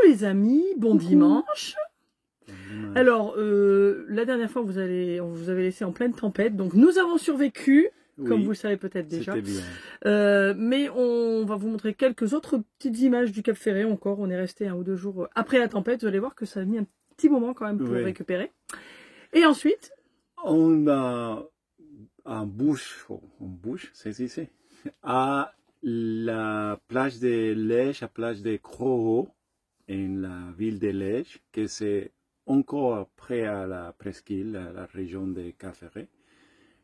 les amis, bon dimanche. Alors, la dernière fois, on vous avait laissé en pleine tempête, donc nous avons survécu, comme vous le savez peut-être déjà. Bien. Mais on va vous montrer quelques autres petites images du Cap Ferret encore. On est resté 1 ou 2 jours après la tempête. Vous allez voir que ça a mis un petit moment quand même pour récupérer. Et ensuite, on a en bouche, c'est ici, à la plage de Lège, la plage de Crozot, en la ville de Lège, que c'est encore près à la presqu'île, la région de Cap Ferret.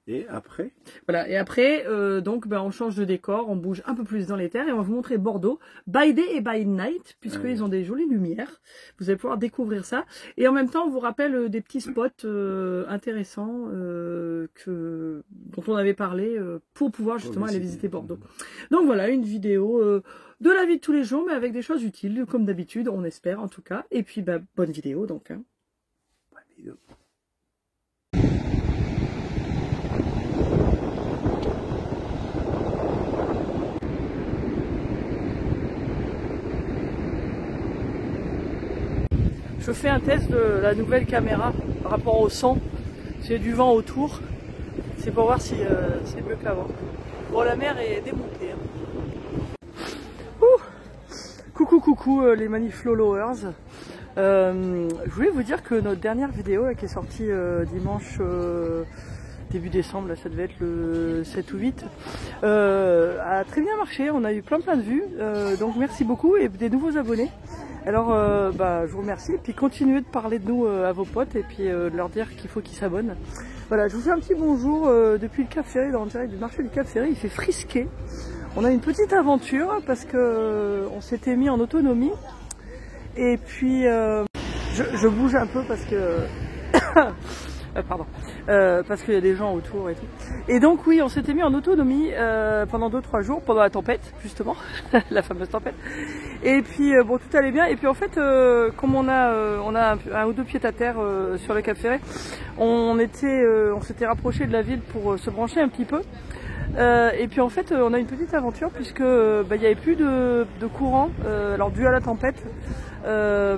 Et après? Voilà, et après, donc, on change de décor, on bouge un peu plus dans les terres et on va vous montrer Bordeaux, by day et by night, puisqu'ils ont des jolies lumières. Vous allez pouvoir découvrir ça. Et en même temps, on vous rappelle des petits spots intéressants dont on avait parlé pour pouvoir justement aller visiter Bordeaux. Donc voilà, une vidéo de la vie de tous les jours, mais avec des choses utiles, comme d'habitude, on espère en tout cas. Et puis, bonne vidéo donc. Hein. Bonne vidéo. Je fais un test de la nouvelle caméra par rapport au son. J'ai du vent autour. C'est pour voir si c'est mieux qu'avant. Bon, la mer est démontée. Coucou les magnifiques followers. Je voulais vous dire que notre dernière vidéo qui est sortie dimanche début décembre, là, ça devait être le 7 ou 8, a très bien marché. On a eu plein de vues. Donc merci beaucoup et des nouveaux abonnés. Alors, je vous remercie. Et puis, continuez de parler de nous à vos potes et puis de leur dire qu'il faut qu'ils s'abonnent. Voilà, je vous fais un petit bonjour depuis le Cap Ferret, en direct du marché du Cap Ferret. Il fait frisquer. On a une petite aventure parce que on s'était mis en autonomie. Et puis, je bouge un peu parce que... parce qu'il y a des gens autour et tout. Et donc oui, on s'était mis en autonomie pendant 2-3 jours, pendant la tempête, justement, la fameuse tempête. Et puis bon, tout allait bien. Et puis en fait, comme on a un ou 2 pieds à terre sur le Cap Ferret, on s'était rapproché de la ville pour se brancher un petit peu. Et puis en fait, on a une petite aventure puisque il n'y avait plus de courant, alors dû à la tempête.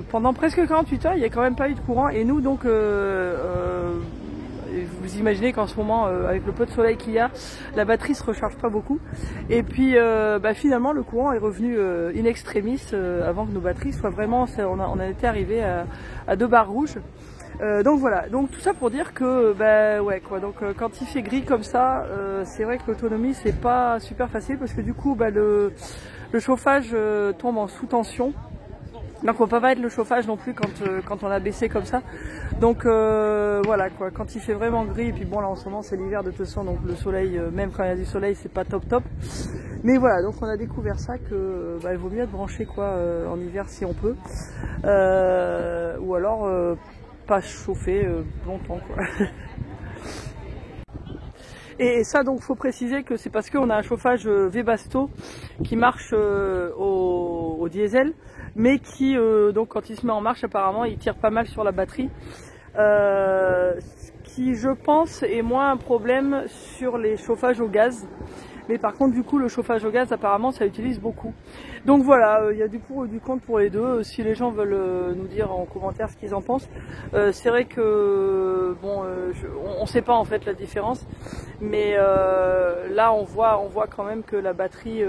Pendant presque 48 heures, il n'y a quand même pas eu de courant. Et nous, donc, vous imaginez qu'en ce moment, avec le peu de soleil qu'il y a, la batterie se recharge pas beaucoup. Et puis, finalement, le courant est revenu in extremis avant que nos batteries soient vraiment... On a été arrivé à 2 barres rouges. Donc voilà, donc tout ça pour dire que donc quand il fait gris comme ça, c'est vrai que l'autonomie c'est pas super facile parce que du coup le chauffage tombe en sous tension. Donc on peut pas mettre le chauffage non plus quand on a baissé comme ça. Donc voilà quoi, quand il fait vraiment gris, et puis bon là en ce moment c'est l'hiver de toute façon, donc le soleil, même quand il y a du soleil c'est pas top. Mais voilà, donc on a découvert ça que il vaut mieux être branché en hiver si on peut. Ou alors pas chauffer longtemps quoi. Et ça donc faut préciser que c'est parce qu'on a un chauffage Webasto qui marche au diesel, mais qui donc quand il se met en marche apparemment il tire pas mal sur la batterie, ce qui je pense est moins un problème sur les chauffages au gaz. Mais par contre, du coup, le chauffage au gaz, apparemment, ça utilise beaucoup. Donc voilà, il y a du pour et du contre pour les deux. Si les gens veulent nous dire en commentaire ce qu'ils en pensent. C'est vrai que, bon, on ne sait pas en fait la différence. Mais là, on voit quand même que la batterie,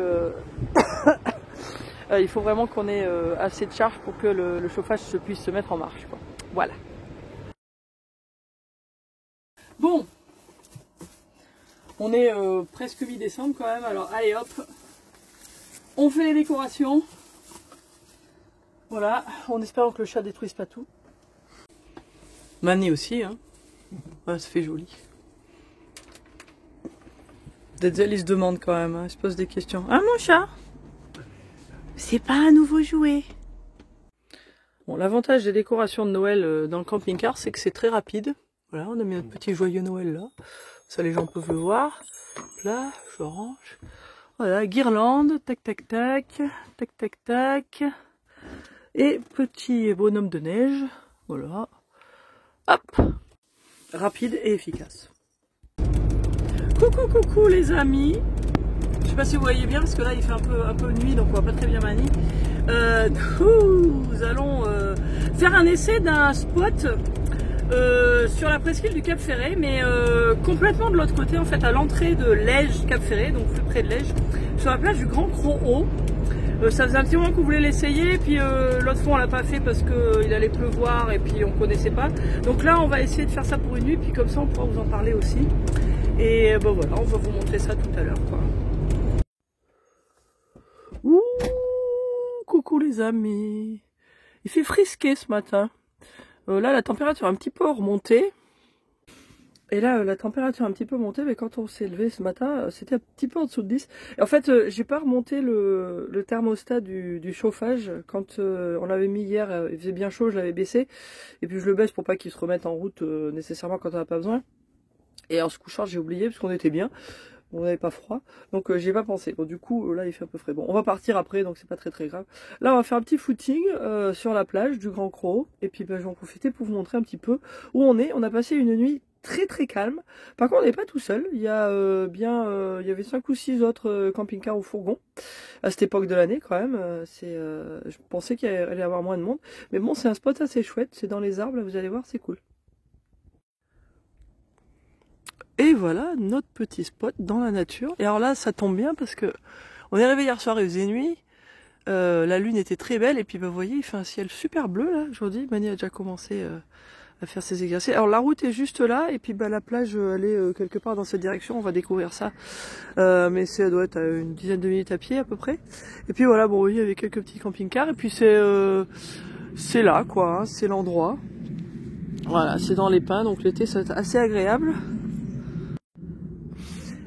il faut vraiment qu'on ait assez de charge pour que le chauffage puisse se mettre en marche, quoi. Voilà. Bon. On est presque mi-décembre quand même, alors allez hop, on fait les décorations. Voilà, en espérant que le chat détruise pas tout. Mané aussi, hein. Ouais, ça fait joli. Denzel il se demande quand même, hein. Il se pose des questions. Ah mon chat, c'est pas un nouveau jouet. Bon, l'avantage des décorations de Noël dans le camping-car, c'est que c'est très rapide. Voilà, on a mis notre petit joyeux Noël là. Ça, les gens peuvent le voir. Là, je range. Voilà, guirlande, tac, tac, tac, tac, tac, tac. Et petit bonhomme de neige. Voilà. Hop. Rapide et efficace. Coucou les amis. Je sais pas si vous voyez bien parce que là il fait un peu nuit donc on voit pas très bien Mani. Nous allons faire un essai d'un spot sur la presqu'île du Cap Ferret, mais complètement de l'autre côté, en fait, à l'entrée de Lège Cap Ferret, donc plus près de Lège, sur la plage du Grand Croc. Ça faisait un petit moment qu'on voulait l'essayer, puis l'autre fois on l'a pas fait parce qu'il allait pleuvoir et puis on connaissait pas. Donc là on va essayer de faire ça pour une nuit, puis comme ça on pourra vous en parler aussi. Et bon voilà, on va vous montrer ça tout à l'heure, quoi. Ouh, coucou les amis. Il fait frisquer ce matin. Là la température a un petit peu remonté. Et là, la température a un petit peu monté, mais quand on s'est levé ce matin, c'était un petit peu en dessous de 10. Et en fait, j'ai pas remonté le thermostat du chauffage. Quand on l'avait mis hier, il faisait bien chaud, je l'avais baissé. Et puis je le baisse pour pas qu'il se remette en route nécessairement quand on n'a pas besoin. Et en se couchant, j'ai oublié, parce qu'on était bien. On n'avait pas froid, donc j'y ai pas pensé. Bon, du coup, là, il fait un peu frais. Bon, on va partir après, donc c'est pas très grave. Là, on va faire un petit footing sur la plage du Grand Croc. Et puis, ben, je vais en profiter pour vous montrer un petit peu où on est. On a passé une nuit très calme. Par contre, on n'est pas tout seul. Il y a il y avait 5 ou 6 autres camping-cars ou fourgons à cette époque de l'année quand même. Je pensais qu'il allait y avoir moins de monde. Mais bon, c'est un spot assez chouette. C'est dans les arbres, là, vous allez voir, c'est cool. Et voilà notre petit spot dans la nature. Et alors là, ça tombe bien parce que on est arrivé hier soir, il faisait nuit. La lune était très belle et puis vous voyez, il fait un ciel super bleu là aujourd'hui. Mani a déjà commencé à faire ses exercices. Alors la route est juste là et puis la plage elle est quelque part dans cette direction. On va découvrir ça. Mais ça doit être à une dizaine de minutes à pied à peu près. Et puis voilà, bon oui, il y avait quelques petits camping-cars et puis c'est là quoi, hein, c'est l'endroit. Voilà, c'est dans les pins, donc l'été c'est assez agréable.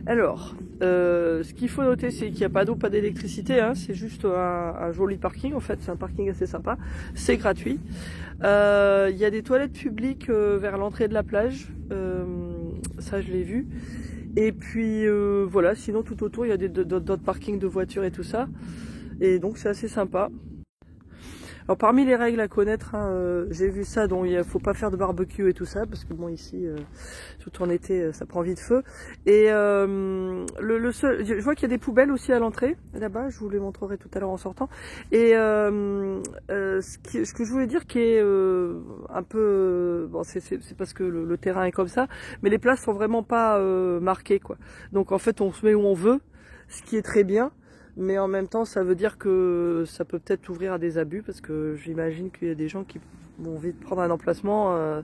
Alors, ce qu'il faut noter, c'est qu'il n'y a pas d'eau, pas d'électricité, hein, c'est juste un joli parking, en fait, c'est un parking assez sympa, c'est gratuit. Il y a des toilettes publiques vers l'entrée de la plage, ça je l'ai vu. Et puis voilà, sinon tout autour, il y a d'autres parkings de voitures et tout ça. Et donc c'est assez sympa. Alors parmi les règles à connaître, hein, j'ai vu ça, donc il ne faut pas faire de barbecue et tout ça, parce que bon ici, tout en été, ça prend vite feu. Et je vois qu'il y a des poubelles aussi à l'entrée, là-bas, je vous les montrerai tout à l'heure en sortant. Et ce que je voulais dire qui est un peu, bon c'est parce que le terrain est comme ça, mais les places sont vraiment pas marquées quoi. Donc en fait on se met où on veut, ce qui est très bien. Mais en même temps, ça veut dire que ça peut peut-être ouvrir à des abus parce que j'imagine qu'il y a des gens qui ont envie de prendre un emplacement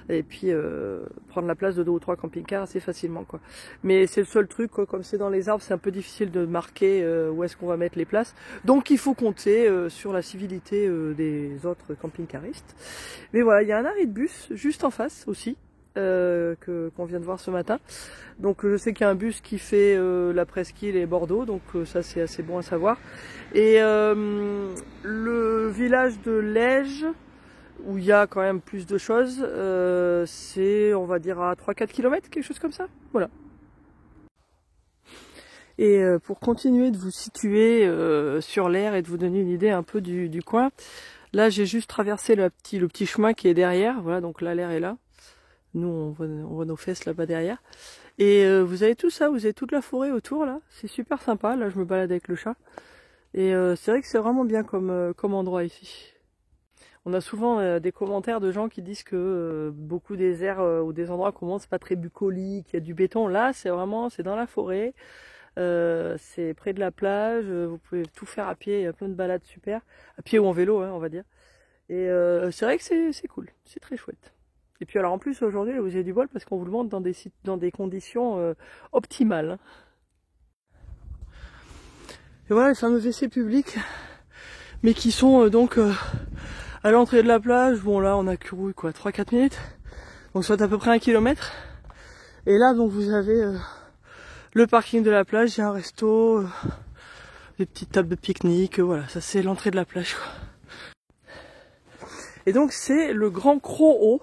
et puis prendre la place de 2 ou 3 camping-cars assez facilement, quoi. Mais c'est le seul truc, quoi, comme c'est dans les arbres, c'est un peu difficile de marquer où est-ce qu'on va mettre les places. Donc il faut compter sur la civilité des autres camping-caristes. Mais voilà, il y a un arrêt de bus juste en face aussi. Qu'on vient de voir ce matin. Donc je sais qu'il y a un bus qui fait la presqu'île et Bordeaux, donc ça c'est assez bon à savoir. Et le village de Lège, où il y a quand même plus de choses, c'est on va dire à 3-4 km, quelque chose comme ça. Voilà. Et pour continuer de vous situer sur l'air et de vous donner une idée un peu du coin, là j'ai juste traversé le petit chemin qui est derrière, voilà, donc là l'air est là. Nous, on voit nos fesses là-bas derrière. Et vous avez tout ça, vous avez toute la forêt autour, là. C'est super sympa. Là, je me balade avec le chat. Et c'est vrai que c'est vraiment bien comme endroit ici. On a souvent des commentaires de gens qui disent que beaucoup des aires ou des endroits commencent c'est pas très bucolique, il y a du béton. Là, c'est dans la forêt. C'est près de la plage. Vous pouvez tout faire à pied. Il y a plein de balades super. À pied ou en vélo, hein, on va dire. Et c'est vrai que c'est cool. C'est très chouette. Et puis alors en plus aujourd'hui vous avez du bol parce qu'on vous le montre dans des conditions optimales. Et voilà les fameux WC publics, mais qui sont donc à l'entrée de la plage. Bon là on a couru quoi 3-4 minutes, donc soit à peu près 1 km. Et là donc vous avez le parking de la plage, il y a un resto, des petites tables de pique-nique, voilà, ça c'est l'entrée de la plage quoi. Et donc c'est le Grand Croc.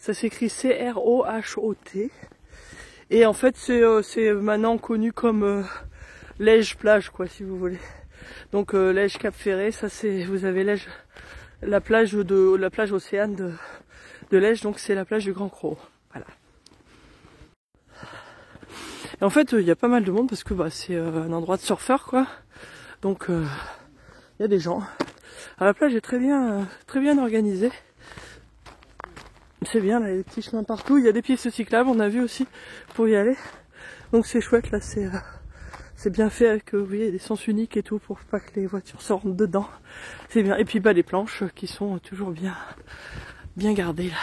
Ça s'écrit C-R-O-H-O-T. Et en fait, c'est maintenant connu comme Lège plage, quoi, si vous voulez. Donc Lège Cap Ferret, ça c'est, vous avez Lège, la plage océane de Lège, donc c'est la plage du Grand Croc. Voilà. Et en fait, il y a pas mal de monde parce que c'est un endroit de surfeurs, quoi. Donc il il y a des gens. Alors, la plage est très bien organisée. C'est bien, là, il y a des petits chemins partout. Il y a des pistes cyclables, on a vu aussi, pour y aller. Donc c'est chouette, là, c'est bien fait avec, vous voyez, des sens uniques et tout, pour pas que les voitures se rentrent dedans. C'est bien. Et puis, bah, les planches qui sont toujours bien gardées, là.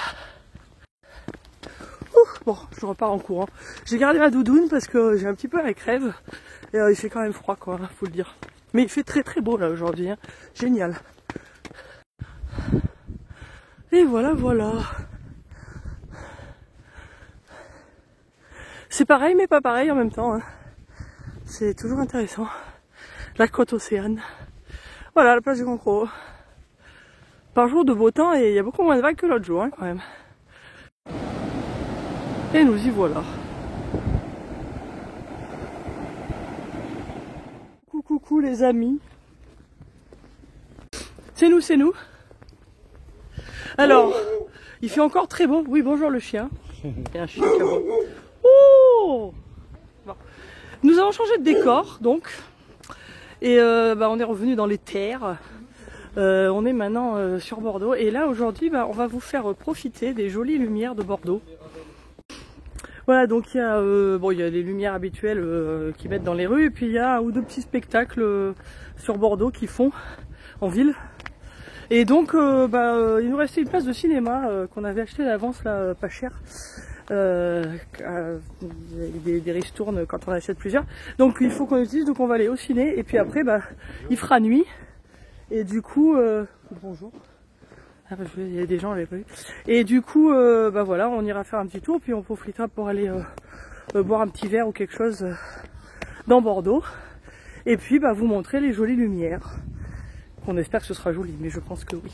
Ouh, bon, je repars en courant. J'ai gardé ma doudoune parce que j'ai un petit peu la crève. Et il fait quand même froid, quoi, faut le dire. Mais il fait très beau, là, aujourd'hui, hein. Génial. Et voilà. C'est pareil mais pas pareil en même temps, hein. C'est toujours intéressant. La côte océane. Voilà, la plage du Cancro. Par jour de beau temps et il y a beaucoup moins de vagues que l'autre jour, hein, quand même. Et nous y voilà. Coucou les amis. C'est nous. Alors, il fait encore très beau. Oui, bonjour le chien. Il y a un chien qui aboie. Oh bon. Nous avons changé de décor, donc. Et on est revenu dans les terres. On est maintenant sur Bordeaux. Et là, aujourd'hui, on va vous faire profiter des jolies lumières de Bordeaux. Voilà, donc il y a les lumières habituelles qui mettent dans les rues. Et puis il y a un ou deux petits spectacles sur Bordeaux qui font en ville. Et donc, il nous restait une place de cinéma qu'on avait acheté d'avance, là, pas cher. Des ristournes quand on achète plusieurs. Donc, il faut qu'on utilise, donc on va aller au ciné. Et puis après, il fera nuit. Et du coup, bonjour. Ah, il y a des gens, on l'avait pas vu. Et du coup, voilà, on ira faire un petit tour. Puis on profitera pour aller boire un petit verre ou quelque chose dans Bordeaux. Et puis, vous montrer les jolies lumières. On espère que ce sera joli, mais je pense que oui.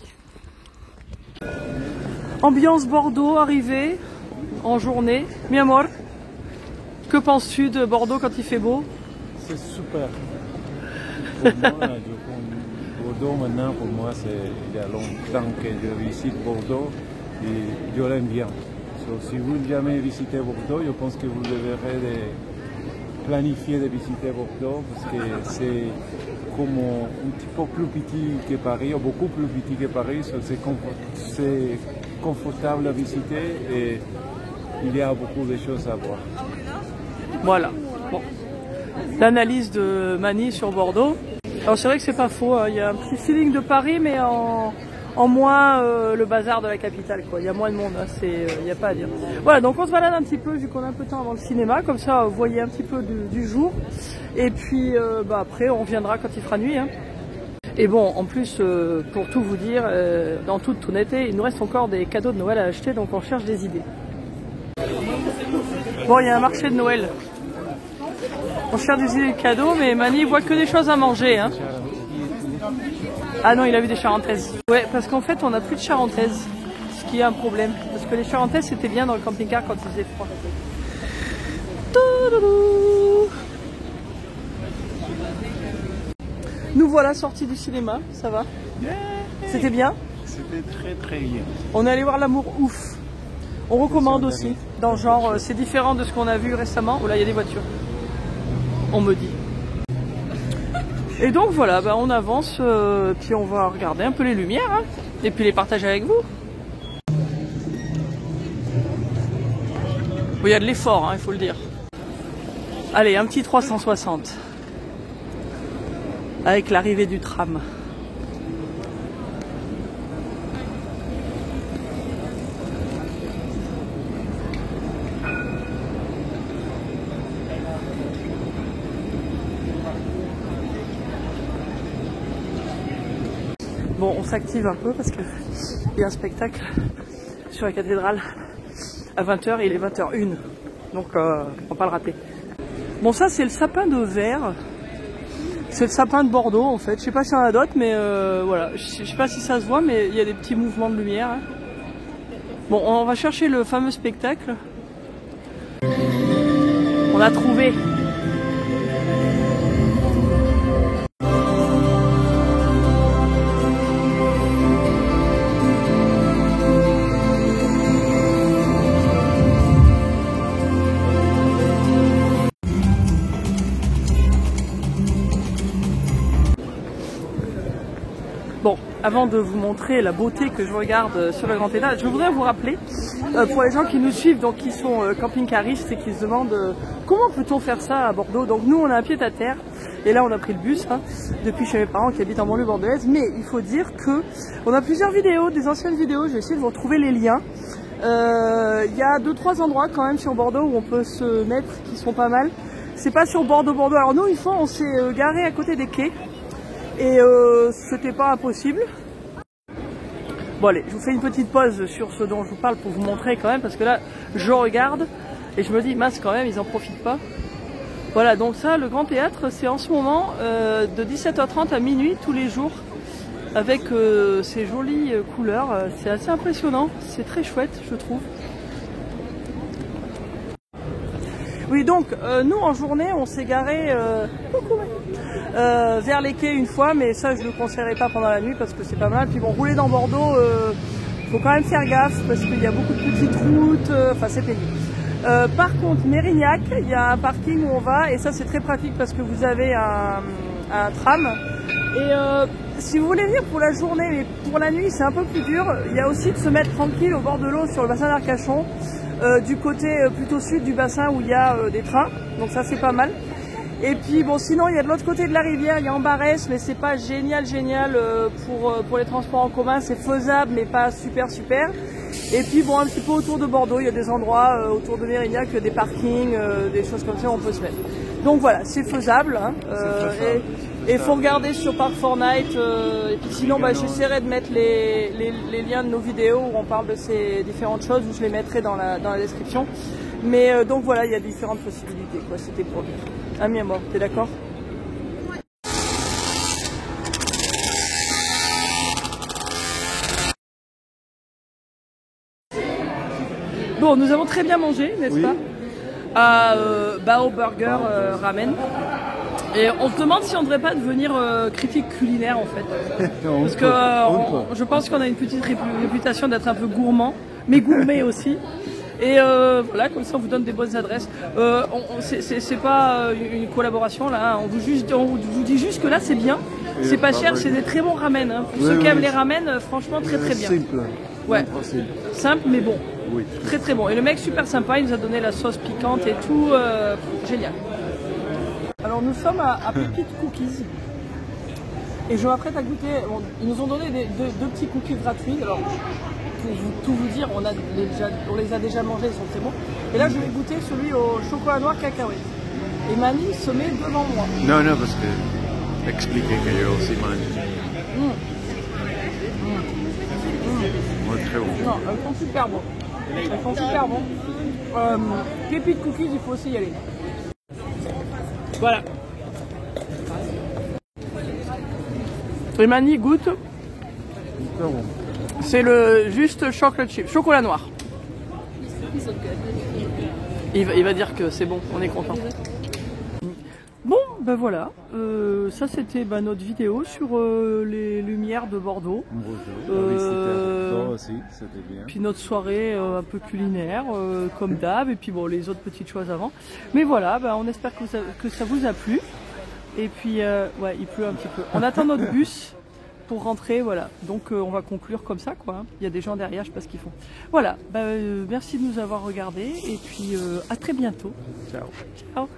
Ambiance Bordeaux arrivée en journée. Mi amor, que penses-tu de Bordeaux quand il fait beau? C'est super. Pour moi, Bordeaux maintenant, pour moi, il y a longtemps que je visite Bordeaux et je l'aime bien. Si vous n'avez jamais visité Bordeaux, je pense que vous devrez planifier de visiter Bordeaux parce que c'est comme un petit peu plus petit que Paris, ou beaucoup plus petit que Paris, c'est confortable à visiter et il y a beaucoup de choses à voir. Voilà. Bon. L'analyse de Mani sur Bordeaux. Alors c'est vrai que c'est pas faux, hein. Il y a un petit feeling de Paris, mais en moins le bazar de la capitale, quoi. Il y a moins de monde, hein. Il n'y a pas à dire. Voilà, donc on se balade un petit peu, vu qu'on a un peu de temps avant le cinéma, comme ça vous voyez un petit peu du jour. Et puis après on reviendra quand il fera nuit, hein. Et bon, en plus, pour tout vous dire, dans toute honnêteté, il nous reste encore des cadeaux de Noël à acheter, donc on cherche des idées. Bon, il y a un marché de Noël. On cherche des idées de cadeaux, mais Mani voit que des choses à manger, hein. Ah non, il a vu des charentaises. Ouais, parce qu'en fait, on n'a plus de charentaises, ce qui est un problème. Parce que les charentaises, c'était bien dans le camping-car quand il faisait froid. Nous voilà sortis du cinéma, ça va? C'était bien? C'était très bien. On est allé voir L'amour ouf. On recommande aussi, dans le genre, c'est différent de ce qu'on a vu récemment. Oh là, il y a des voitures. On me dit. Et donc voilà, on avance, puis on va regarder un peu les lumières, hein, et puis les partager avec vous. Il y a de l'effort, hein, il faut le dire. Allez, un petit 360. Avec l'arrivée du tram. Bon, on s'active un peu parce qu'il y a un spectacle sur la cathédrale à 20h et il est 20h01. Donc on ne va pas le rater. Bon, ça c'est le sapin de verre. C'est le sapin de Bordeaux en fait. Je sais pas s'il y en a d'autres, mais voilà. Je sais pas si ça se voit, mais il y a des petits mouvements de lumière, hein. Bon, on va chercher le fameux spectacle. On l'a trouvé. avant de vous montrer la beauté que je regarde sur le Grand État, je voudrais vous rappeler, pour les gens qui nous suivent, donc qui sont camping-caristes et qui se demandent comment peut-on faire ça à Bordeaux. Donc nous on a un pied à terre et là on a pris le bus depuis chez mes parents qui habitent en banlieue bordelaise, mais il faut dire que on a plusieurs vidéos, des anciennes vidéos, je vais essayer de vous retrouver les liens. Il y a 2-3 endroits quand même sur Bordeaux où on peut se mettre qui sont pas mal. C'est pas sur Bordeaux. Alors nous une fois on s'est garé à côté des quais et c'était pas impossible. Bon allez, je vous fais une petite pause sur ce dont je vous parle pour vous montrer quand même, parce que là je regarde et je me dis mince quand même ils en profitent pas. Voilà, donc ça le Grand Théâtre c'est en ce moment de 17h30 à minuit tous les jours avec ces jolies couleurs, c'est assez impressionnant, c'est très chouette je trouve. Oui, donc nous en journée on s'est garé vers les quais une fois, mais ça je ne le conseillerais pas pendant la nuit parce que c'est pas mal. Puis bon, rouler dans Bordeaux, faut quand même faire gaffe parce qu'il y a beaucoup de petites routes, enfin c'est pénible. Par contre, Mérignac, il y a un parking où on va et ça c'est très pratique parce que vous avez un tram. Et si vous voulez venir pour la journée, mais pour la nuit c'est un peu plus dur, il y a aussi de se mettre tranquille au bord de l'eau sur le bassin d'Arcachon. Du côté plutôt sud du bassin où il y a des trains, donc ça c'est pas mal. Et puis bon, sinon il y a de l'autre côté de la rivière, il y a Ambarès, mais c'est pas génial pour les transports en commun, c'est faisable mais pas super. Et puis bon, un petit peu autour de Bordeaux, il y a des endroits autour de Mérignac, des parkings, des choses comme ça où on peut se mettre. Donc voilà, c'est faisable. Et il faut regarder sur Park4Night. Et puis sinon, j'essaierai de mettre les liens de nos vidéos où on parle de ces différentes choses, où je les mettrai dans la description. Mais donc voilà, il y a différentes possibilités, quoi. C'était pour dire. Ami à mort, t'es d'accord? Bon, nous avons très bien mangé, n'est-ce pas? À Bao Burger Ramen. Et on se demande si on ne devrait pas devenir critique culinaire en fait. Parce que je pense qu'on a une petite réputation d'être un peu gourmand, mais gourmet aussi. Et voilà, comme ça on vous donne des bonnes adresses. C'est pas une collaboration là, on vous dit juste que là c'est bien, c'est pas cher, c'est des très bons ramen. Pour ceux qui aiment les ramen, franchement très bien. Simple. Ouais, simple mais bon. Oui. Très bon. Et le mec super sympa, il nous a donné la sauce piquante et tout, génial. Alors nous sommes à Pépite Cookies et je m'apprête à goûter. Bon, ils nous ont donné deux petits cookies gratuits. Alors pour tout vous dire, on les a déjà mangés, ils sont très bons. Et là je vais goûter celui au chocolat noir cacahuète. Et Mani se met devant moi. Non, parce que expliquer que yo aussi mange. Très bon. Non, elles sont super bons. Pépite Cookies, il faut aussi y aller. Voilà. Et Mani goûte. C'est le juste chocolate chip, chocolat noir. Il va dire que c'est bon, on est content. Bon, ben voilà, ça c'était notre vidéo sur les lumières de Bordeaux. Aussi, c'était bien. Puis notre soirée un peu culinaire, comme d'hab, et puis bon, les autres petites choses avant. Mais voilà, on espère que ça vous a plu. Et puis, ouais, il pleut un petit peu. On attend notre bus pour rentrer, voilà. Donc on va conclure comme ça, quoi. Il y a des gens derrière, je sais pas ce qu'ils font. Voilà, merci de nous avoir regardés, et puis à très bientôt. Ciao. Ciao.